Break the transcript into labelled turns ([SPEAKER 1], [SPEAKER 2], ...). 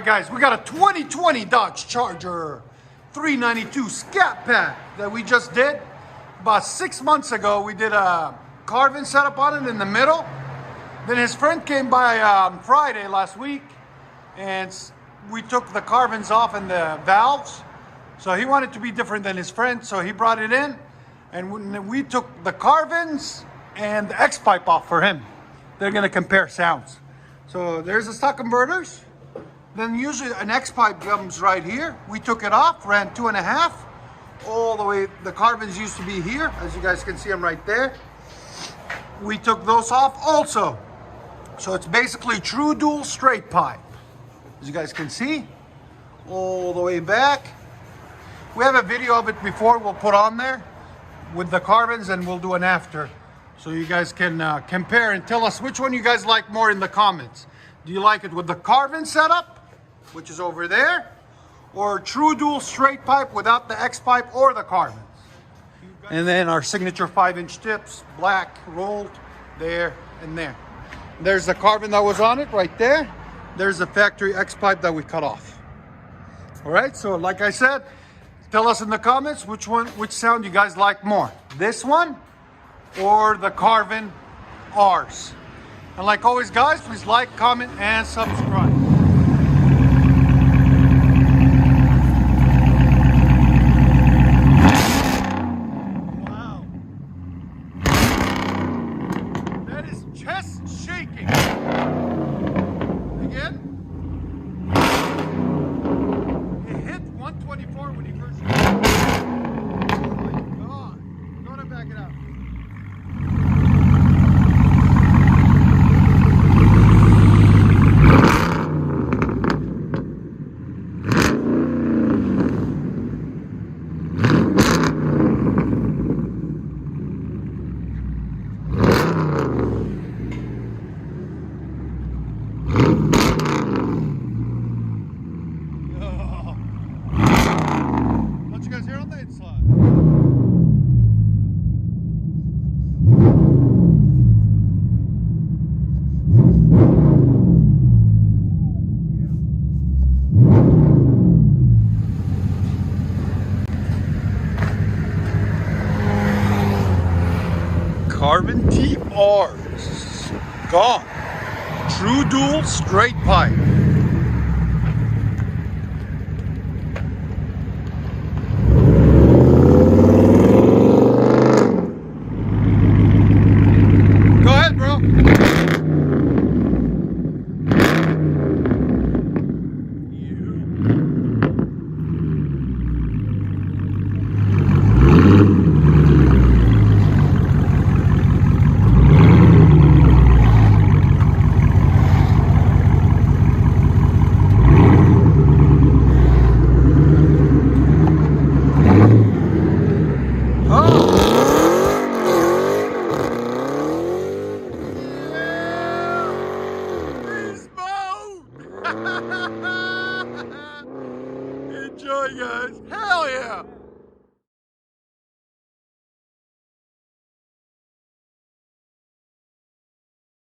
[SPEAKER 1] Guys, we got a 2020 Dodge Charger 392 Scat pack that we just did. About 6 months ago, we did a carving setup on it in the middle. Then his friend came by Friday last week, and we took the carvings off and the valves. So he wanted to be different than his friend, so he brought it in, and we took the carvings and the X-pipe off for him. They're gonna compare sounds. So there's the stock converters. Then usually an X-pipe comes right here. We took it off, ran 2.5, all the way. The carvings used to be here, as you guys can see them right there. We took those off also. So it's basically true dual straight pipe. As you guys can see, all the way back. We have a video of it before we'll put on there with the carvings, and we'll do an after. So you guys can compare and tell us which one you guys like more in the comments. Do you like it with the carving setup, which is over there, or true dual straight pipe without the X-pipe or the carvings? And then our signature 5-inch tips, black, rolled, there and there. There's the carving that was on it right there. There's the factory X-pipe that we cut off. All right, so like I said, tell us in the comments which sound you guys like more. This one or the carving R's. And like always, guys, please like, comment, and subscribe. Wow. That is chest shaking. Again. It hit 124 when he first hit. Oh my God. Go ahead and back it up. Don't you guys hear on the inside? Carbon T-R's gone. True dual straight pipe. Go ahead, bro. Enjoy, guys. Hell yeah.